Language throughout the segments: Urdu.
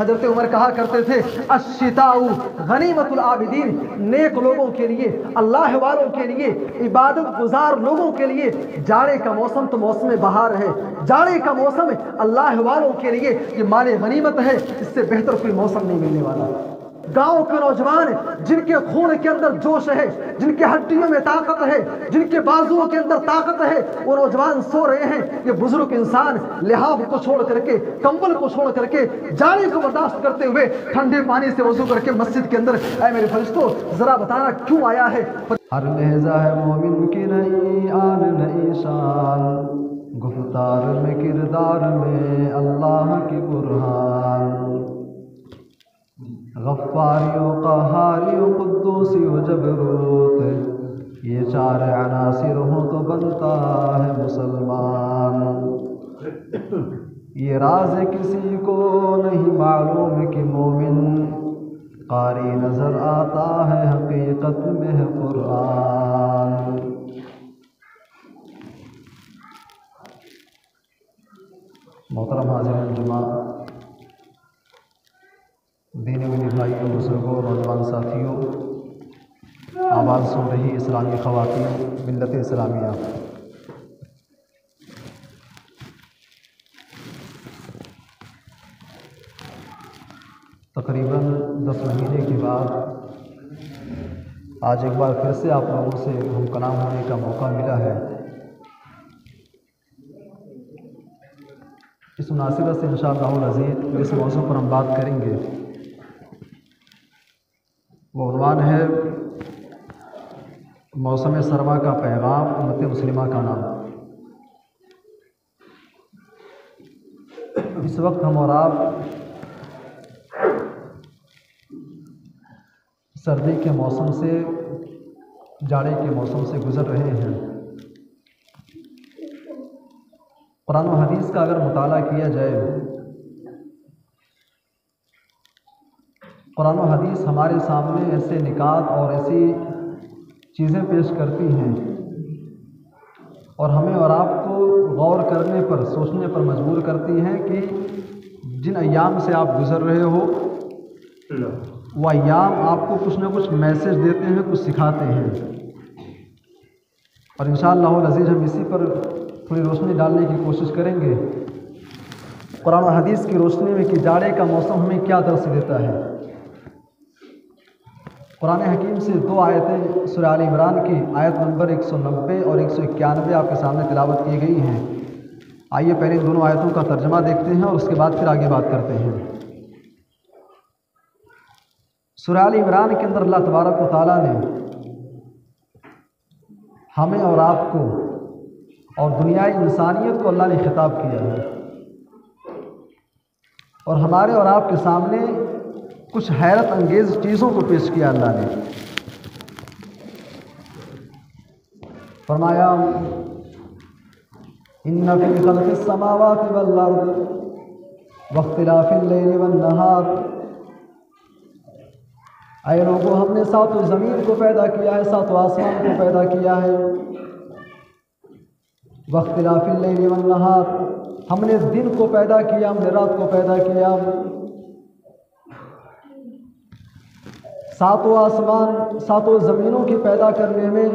حضرت عمر کہا کرتے تھے الشتاء غنیمت العابدین، نیک لوگوں کے لیے، اللہ والوں کے لیے، عبادت گزار لوگوں کے لیے جاڑے کا موسم تو موسم بہار ہے، جاڑے کا موسم اللہ والوں کے لیے یہ مال غنیمت ہے، اس سے بہتر کوئی موسم نہیں ملنے والا۔ گاؤں کے نوجوان جن کے خون کے اندر جوش ہے، جن کے ہڈیوں میں طاقت ہے، جن کے بازوؤں کے اندر طاقت ہے، وہ نوجوان سو رہے ہیں، یہ بزرگ انسان لحاف کو چھوڑ کر کے، کمبل کو چھوڑ کر کے، جاڑے کو برداشت کرتے ہوئے ٹھنڈے پانی سے وضو کر کے مسجد کے اندر، اے میرے فرشتوں ذرا بتانا کیوں آیا ہے؟ ہر لہجہ ہے مومن کی نئی آن نئی شان، گفتار میں کردار میں اللہ کی برہان، غفاری و قہاری و قدوسی و جبروت، یہ چار عناصر ہوں تو بنتا ہے مسلمان۔ یہ راز کسی کو نہیں معلوم کہ مومن قاری نظر آتا ہے حقیقت میں ہے قرآن۔ محترم حاضرین جمعہ، دینی ملی بھائیوں، بزرگوں، نوجوان ساتھیوں، آواز سن رہی اسلامی خواتین، ملت اسلامیہ، تقریباً 10 مہینے کے بعد آج ایک بار پھر سے آپ لوگوں سے ہم کلام ہونے کا موقع ملا ہے۔ اس مناسبت سے انشاءاللہ العزیز جس موضوع پر ہم بات کریں گے وہ عنوان ہے موسم سرما کا پیغام، امت مسلمہ کا نام۔ اس وقت ہم اور آپ سردی کے موسم سے، جاڑے کے موسم سے گزر رہے ہیں۔ قرآن و حدیث کا اگر مطالعہ کیا جائے، قرآن و حدیث ہمارے سامنے ایسے نکات اور ایسی چیزیں پیش کرتی ہیں اور ہمیں اور آپ کو غور کرنے پر، سوچنے پر مجبور کرتی ہیں کہ جن ایام سے آپ گزر رہے ہو وہ ایام آپ کو کچھ نہ کچھ میسج دیتے ہیں، کچھ سکھاتے ہیں، اور انشاءاللہ العزیز ہم اسی پر تھوڑی روشنی ڈالنے کی کوشش کریں گے، قرآن و حدیث کی روشنی میں کہ جاڑے کا موسم ہمیں کیا درس دیتا ہے۔ قرآن حکیم سے 2 آیتیں سورہ آل عمران کی آیت نمبر 190 اور 191 آپ کے سامنے تلاوت کی گئی ہیں۔ آئیے پہلے ان دونوں آیتوں کا ترجمہ دیکھتے ہیں اور اس کے بعد پھر آگے بات کرتے ہیں۔ سورہ آل عمران کے اندر اللہ تبارک و تعالیٰ نے ہمیں اور آپ کو اور دنیائی انسانیت کو اللہ نے خطاب کیا ہے، اور ہمارے اور آپ کے سامنے کچھ حیرت انگیز چیزوں کو پیش کیا اللہ نے۔ فرمایا ان فی خلق السماوات والارض واختلاف اللیل والنہار، اے لوگوں ہم نے ساتوں زمین کو پیدا کیا ہے، ساتوں آسمان کو پیدا کیا ہے، واختلاف اللیل والنہار، ہم نے دن کو پیدا کیا، ہم نے رات کو پیدا کیا، ساتوں آسمان، ساتوں زمینوں کی پیدا کرنے میں،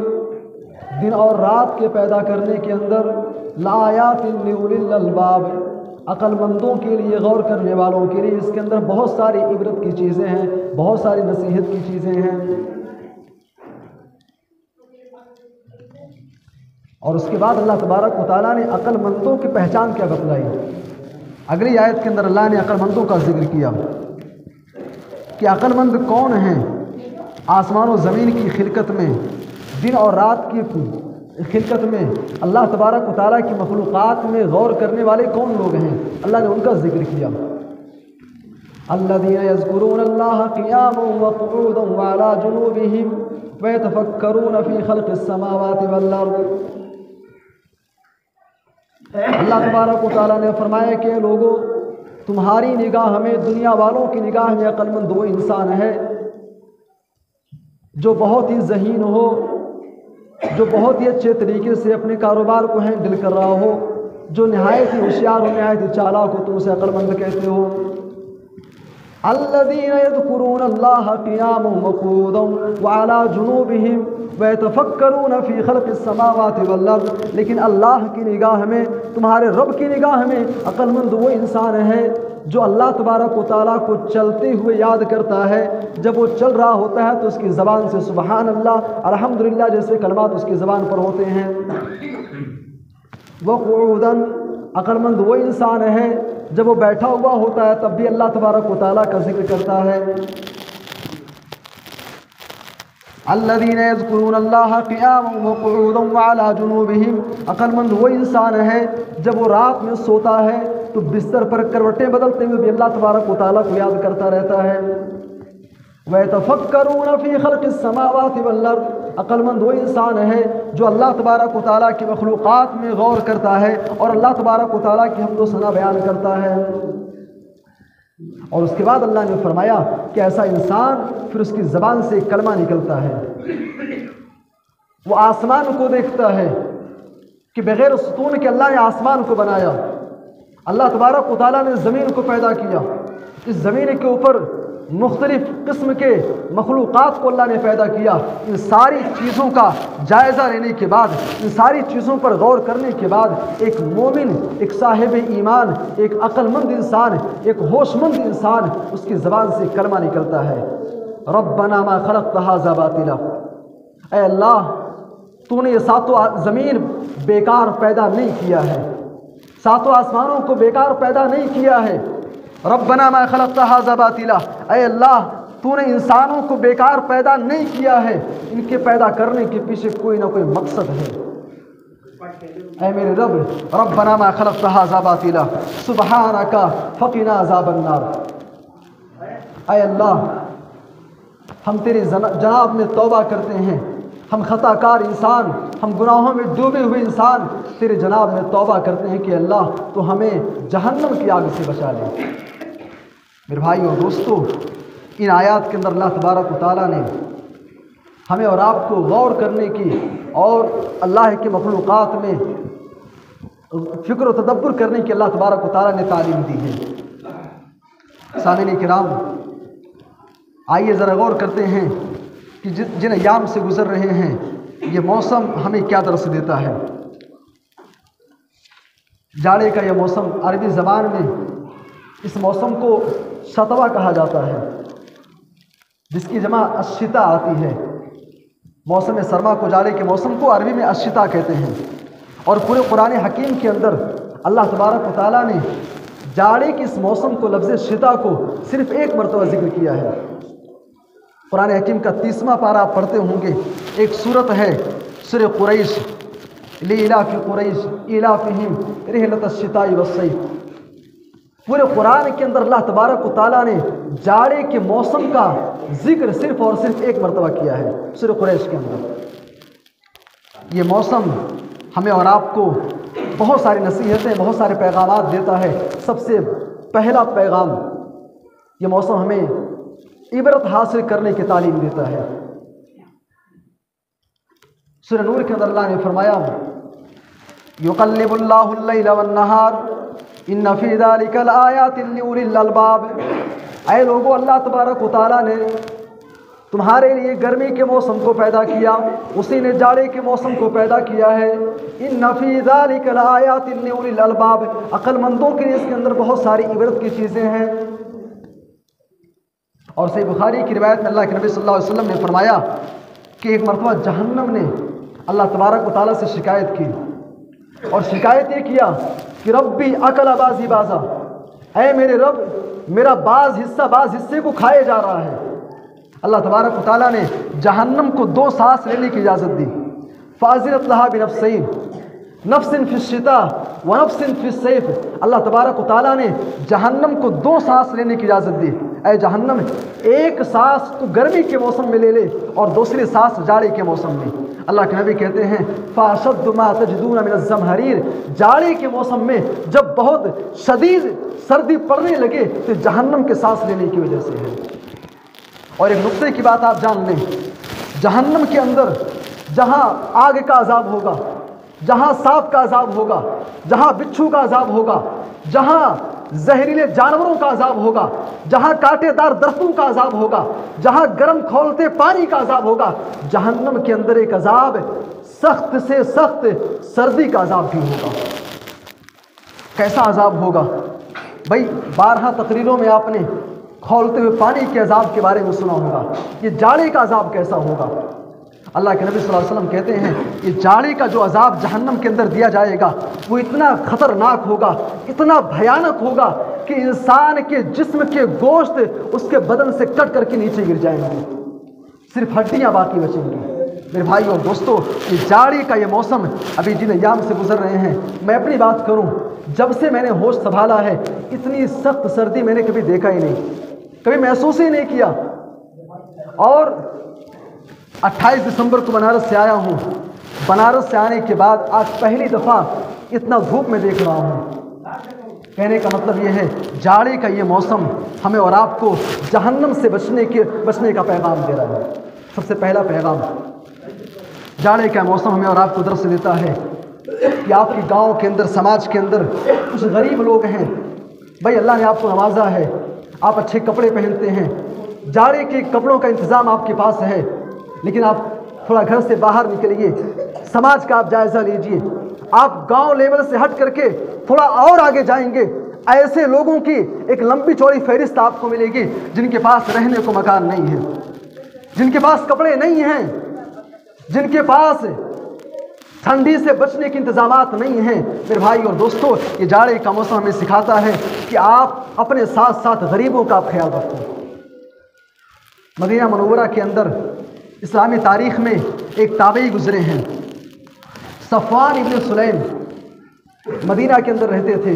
دن اور رات کے پیدا کرنے کے اندر لآیات لأولی الالباب، عقل مندوں کے لیے، غور کرنے والوں کے لیے اس کے اندر بہت ساری عبرت کی چیزیں ہیں، بہت ساری نصیحت کی چیزیں ہیں۔ اور اس کے بعد اللہ تبارک و تعالیٰ نے عقل مندوں کی پہچان کیا بتلائی۔ اگلی آیت کے اندر اللہ نے عقل مندوں کا ذکر کیا کہ عقل مند کون ہیں۔ آسمان و زمین کی خلقت میں، دن اور رات کی خلقت میں، اللہ تبارک و تعالیٰ کی مخلوقات میں غور کرنے والے کون لوگ ہیں، اللہ نے ان کا ذکر کیا۔ الذین یذکرون اللہ قیاما وقعودا وعلی جنوبہم ویتفکرون فی خلق السماوات والارض۔ اللہ تبارک و تعالیٰ نے فرمایا کہ اے لوگو، تمہاری نگاہ میں، دنیا والوں کی نگاہ میں عقل مند وہ انسان ہے جو بہت ہی ذہین ہو، جو بہت ہی اچھے طریقے سے اپنے کاروبار کو ہینڈل کر رہا ہو، جو نہایت ہی ہوشیار ہو، نہایت ہی چالاک ہو، تم اسے عقل مند کہتے ہو۔ الذين يذكرون الله قياما وقعودا وعلى جنوبهم ويتفكرون في خلق السماوات والارض. لیکن اللہ کی نگاہ میں، تمہارے رب کی نگاہ میں عقل مند وہ انسان ہے جو اللہ تبارک و تعالیٰ کو چلتے ہوئے یاد کرتا ہے. جب وہ چل رہا ہوتا ہے تو اس کی زبان سے سبحان اللہ، الحمدللہ جیسے کلمات اس کی زبان پر ہوتے ہیں. وقعودا، عقل مند وہ انسان ہے جب وہ بیٹھا ہوا ہوتا ہے تب بھی اللہ تبارک و تعالیٰ کا ذکر کرتا ہے. الذین یذکرون اللہ قیاما وقعودا وعلی جنوبہم، عقل مند وہ انسان ہے جب وہ رات میں سوتا ہے تو بستر پر کروٹیں بدلتے ہوئے بھی اللہ تبارک و تعالیٰ کو یاد کرتا رہتا ہے. وَيَتَفَكَّرُونَ فِي خَلْقِ السَّمَاوَاتِ وَالْأَرْضِ، عقل مند وہ انسان ہے جو اللہ تبارک و تعالیٰ کی مخلوقات میں غور کرتا ہے اور اللہ تبارک و تعالیٰ کی حمد و ثنا بیان کرتا ہے. اور اس کے بعد اللہ نے فرمایا کہ ایسا انسان پھر اس کی زبان سے ایک کلمہ نکلتا ہے. وہ آسمان کو دیکھتا ہے کہ بغیر ستون کے اللہ نے آسمان کو بنایا. اللہ تبارک و تعالیٰ نے زمین کو پیدا کیا. اس زمین کے اوپر مختلف قسم کے مخلوقات کو اللہ نے پیدا کیا. ان ساری چیزوں کا جائزہ لینے کے بعد، ان ساری چیزوں پر غور کرنے کے بعد ایک مومن، ایک صاحب ایمان، ایک عقل مند انسان، ایک ہوش مند انسان، اس کی زبان سے کلمہ نکلتا ہے، ربنا ما خلقت ھذا باطلا. اے اللہ، تو نے یہ ساتوں زمین بیکار پیدا نہیں کیا ہے، ساتوں آسمانوں کو بیکار پیدا نہیں کیا ہے. ربنا ما خلقت ھذا باطلا، اے اللہ تو نے انسانوں کو بیکار پیدا نہیں کیا ہے، ان کے پیدا کرنے کے پیچھے کوئی نہ کوئی مقصد ہے. اے میرے رب، ربنا ما خلقت ھذا باطلا سبحانک فقنا عذاب النار. اے اللہ، ہم تیری جناب میں توبہ کرتے ہیں، ہم خطا کار انسان، ہم گناہوں میں ڈوبے ہوئے انسان تیرے جناب میں توبہ کرتے ہیں کہ اللہ تو ہمیں جہنم کی آگ سے بچا لے. میرے بھائی اور دوستو، ان آیات کے اندر اللہ تبارک و تعالیٰ نے ہمیں اور آپ کو غور کرنے کی اور اللہ کی مخلوقات میں فکر و تدبر کرنے کی اللہ تبارک و تعالیٰ نے تعلیم دی ہے. سامعین کرام، آئیے ذرا غور کرتے ہیں کہ جن ایام سے گزر رہے ہیں یہ موسم ہمیں کیا درس دیتا ہے. جاڑے کا یہ موسم، عربی زبان میں اس موسم کو شتوا کہا جاتا ہے، جس کی جمع الشتا آتی ہے. موسم سرما کو، جاڑے کے موسم کو عربی میں الشتا کہتے ہیں. اور پورے قرآن حکیم کے اندر اللہ تبارک و تعالیٰ نے جاڑے کے اس موسم کو، لفظ شتا کو صرف ایک مرتبہ ذکر کیا ہے. قرآن حکیم کا 30واں پارہ آپ پڑھتے ہوں گے. ایک سورت ہے سورہ قریش، لإلاف قریش إلافہم رحلۃ الشتاء والصیف. پورے قرآن کے اندر اللہ تبارک و تعالیٰ نے جاڑے کے موسم کا ذکر صرف اور صرف ایک مرتبہ کیا ہے سورہ قریش کے اندر. یہ موسم ہمیں اور آپ کو بہت ساری نصیحتیں، بہت سارے پیغامات دیتا ہے. سب سے پہلا پیغام، یہ موسم ہمیں عبرت حاصل کرنے کی تعلیم دیتا ہے. سورہ نور کے اندر اللہ نے فرمایا یقلب اللہ اللیل والنہار ان فی ذلک لآیات لأولی الالباب. اے لوگو، اللہ تبارک و تعالیٰ نے تمہارے لیے گرمی کے موسم کو پیدا کیا، اسی نے جاڑے کے موسم کو پیدا کیا ہے. ان فی ذلک لآیات لأولی الالباب، عقل مندوں کے لیے اس کے اندر بہت ساری عبرت کی چیزیں ہیں. اور صحیح بخاری کی روایت میں اللہ کے نبی صلی اللہ علیہ وسلم نے فرمایا کہ ایک مرتبہ جہنم نے اللہ تبارک و تعالیٰ سے شکایت کی، اور شکایت یہ کیا کہ ربی اکل بازی بازا، اے میرے رب، میرا بعض حصے کو کھائے جا رہا ہے. اللہ تبارک و تعالیٰ نے جہنم کو 2 سانس لینے کی اجازت دی. فاضلت لہا بنفسین، نفس فی الشتاء و نفس فی الصیف. اللہ تبارک و تعالیٰ نے جہنم کو 2 سانس لینے کی اجازت دی. اے جہنم، ایک سانس تو گرمی کے موسم میں لے لے اور دوسری سانس جاڑے کے موسم میں. اللہ کے نبی کہتے ہیں فَأَشَدُّ مَا تَجِدُونَ مِنَ الزَّمْهَرِيرِ، جاڑے کے موسم میں جب بہت شدید سردی پڑنے لگے تو جہنم کے سانس لینے کی وجہ سے ہے. اور ایک نقطے کی بات آپ جان لیں، جہنم کے اندر جہاں آگ کا عذاب ہوگا، جہاں سانپ کا عذاب ہوگا، جہاں بچھو کا عذاب ہوگا، جہاں زہریلے جانوروں کا عذاب ہوگا، جہاں کانٹے دار درختوں کا عذاب ہوگا، جہاں گرم کھولتے پانی کا عذاب ہوگا، جہنم کے اندر ایک عذاب سخت سے سخت سردی کا عذاب بھی ہوگا۔ کیسا عذاب ہوگا بھائی؟ بارہا تقریروں میں آپ نے کھولتے ہوئے پانی کے عذاب کے بارے میں سنا ہوگا، یہ جاڑے کا عذاب کیسا ہوگا۔ اللہ کے نبی صلی اللہ علیہ وسلم کہتے ہیں یہ جاڑے کا جو عذاب جہنم کے اندر دیا جائے گا وہ اتنا خطرناک ہوگا، اتنا بھیانک ہوگا کہ انسان کے جسم کے گوشت اس کے بدن سے کٹ کر کے نیچے گر جائیں گے، صرف ہڈیاں باقی بچیں گی۔ میرے بھائیو اور دوستو، یہ جاڑے کا یہ موسم ابھی جن ایام سے گزر رہے ہیں، میں اپنی بات کروں، جب سے میں نے ہوش سنبھالا ہے اتنی سخت سردی میں نے کبھی دیکھا ہی نہیں، کبھی محسوس ہی نہیں کیا۔ اور 28 دسمبر کو بنارس سے آیا ہوں، بنارس سے آنے کے بعد آج پہلی دفعہ اتنا دھوپ میں دیکھ رہا ہوں۔ کہنے کا مطلب یہ ہے جاڑے کا یہ موسم ہمیں اور آپ کو جہنم سے بچنے کا پیغام دے رہا ہے۔ سب سے پہلا پیغام، جاڑے کا موسم ہمیں اور آپ کو درس دیتا ہے کہ آپ کے گاؤں کے اندر، سماج کے اندر کچھ غریب لوگ ہیں، بھائی اللہ نے آپ کو نوازا ہے، آپ اچھے کپڑے پہنتے ہیں، جاڑے کے کپڑوں کا انتظام آپ کے پاس ہے، لیکن آپ تھوڑا گھر سے باہر نکلیے، سماج کا آپ جائزہ لیجئے، آپ گاؤں لیول سے ہٹ کر کے تھوڑا اور آگے جائیں گے، ایسے لوگوں کی ایک لمبی چوڑی فہرست آپ کو ملے گی جن کے پاس رہنے کو مکان نہیں ہے، جن کے پاس کپڑے نہیں ہیں، جن کے پاس ٹھنڈی سے بچنے کے انتظامات نہیں ہیں۔ میرے بھائی اور دوستو، یہ جاڑے کا موسم ہمیں سکھاتا ہے کہ آپ اپنے ساتھ ساتھ غریبوں کا خیال رکھیں۔ مدینہ منورہ کے اندر اسلامی تاریخ میں ایک تابعی گزرے ہیں، صفوان ابن سلیم، مدینہ کے اندر رہتے تھے۔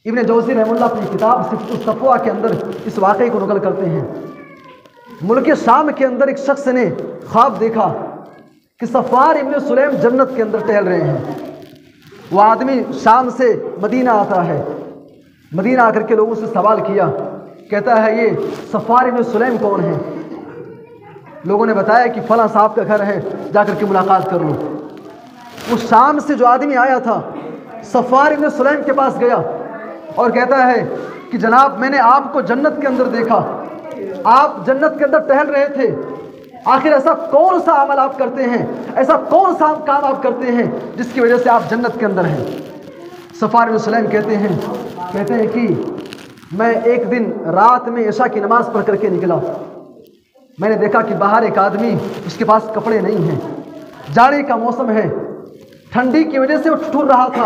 ابن جوزی رحمہ اللہ اپنی کتاب صفت الصفوہ کے اندر اس واقعے کو نقل کرتے ہیں۔ ملک شام کے اندر ایک شخص نے خواب دیکھا کہ صفوان ابن سلیم جنت کے اندر ٹہل رہے ہیں۔ وہ آدمی شام سے مدینہ آتا ہے، مدینہ آ کر کے لوگوں سے سوال کیا، کہتا ہے یہ صفوان ابن سلیم کون ہے؟ لوگوں نے بتایا کہ فلاں صاحب کا گھر ہے، جا کر کے ملاقات کر لو۔ وہ شام سے جو آدمی آیا تھا صفوان ابن سلیم کے پاس گیا اور کہتا ہے کہ جناب میں نے آپ کو جنت کے اندر دیکھا، آپ جنت کے اندر ٹہل رہے تھے، آخر ایسا کون سا عمل آپ کرتے ہیں، ایسا کون سا کام آپ کرتے ہیں جس کی وجہ سے آپ جنت کے اندر ہیں؟ صفوان ابن سلیم کہتے ہیں کہ میں ایک دن رات میں عشاء کی نماز پڑھ کر کے نکلا، میں نے دیکھا کہ باہر ایک آدمی، اس کے پاس کپڑے نہیں ہیں، جاڑے کا موسم ہے، ٹھنڈی کی وجہ سے وہ ٹھٹور رہا تھا۔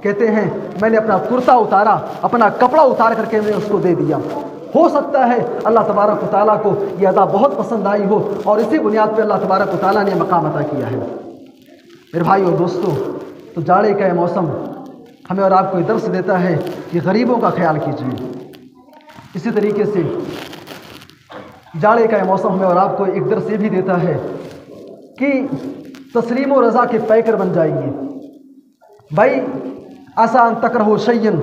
کہتے ہیں میں نے اپنا کرتا اتارا، اپنا کپڑا اتار کر کے میں نے اس کو دے دیا۔ ہو سکتا ہے اللہ تبارک و تعالیٰ کو یہ ادا بہت پسند آئی ہو اور اسی بنیاد پہ اللہ تبارک و تعالیٰ نے مقام عطا کیا ہے۔ میرے بھائی اور دوستو، تو جاڑے کا یہ موسم ہمیں اور آپ کو یہ درس دیتا ہے کہ غریبوں کا خیال کیجیے۔ اسی طریقے سے جاڑے کا یہ موسم ہمیں اور آپ کو ایک درس یہ بھی دیتا ہے کہ تسلیم و رضا کے پیکر بن جائیے۔ بھائی آسان تکرہو شیئن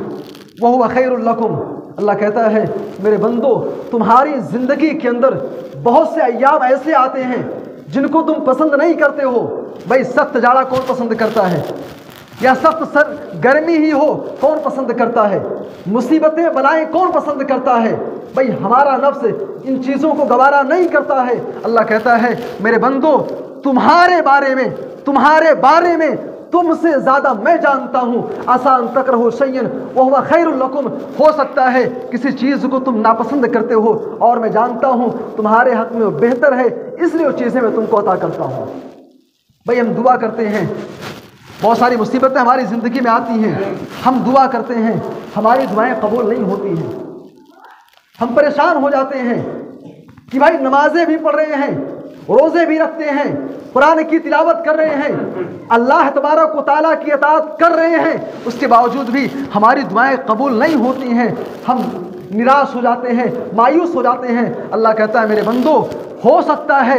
وہو خیر لکم، اللہ کہتا ہے میرے بندو تمہاری زندگی کے اندر بہت سے ایام ایسے آتے ہیں جن کو تم پسند نہیں کرتے ہو۔ بھائی سخت جاڑا کون پسند کرتا ہے؟ یا سخت گرمی ہی ہو کون پسند کرتا ہے؟ مصیبتیں بلائیں کون پسند کرتا ہے؟ بھئی ہمارا نفس ان چیزوں کو گوارا نہیں کرتا ہے۔ اللہ کہتا ہے میرے بندو تمہارے بارے میں تم سے زیادہ میں جانتا ہوں۔ آسان تکرہو شیئن وہو خیر لکم، ہو سکتا ہے کسی چیز کو تم ناپسند کرتے ہو اور میں جانتا ہوں تمہارے حق میں وہ بہتر ہے، اس لیے وہ چیزیں میں تم کو عطا کرتا ہوں۔ بھئی ہم دعا کرتے ہیں، بہت ساری مصیبتیں ہماری زندگی میں آتی ہیں، ہم دعا کرتے ہیں، ہماری دعائیں قبول نہیں ہوتی ہیں، ہم پریشان ہو جاتے ہیں کہ بھائی نمازیں بھی پڑھ رہے ہیں، روزے بھی رکھتے ہیں، قرآن کی تلاوت کر رہے ہیں، اللہ تبارک و تعالیٰ کی اطاعت کر رہے ہیں، اس کے باوجود بھی ہماری دعائیں قبول نہیں ہوتی ہیں، ہم نراش ہو جاتے ہیں، مایوس ہو جاتے ہیں۔ اللہ کہتا ہے میرے بندو ہو سکتا ہے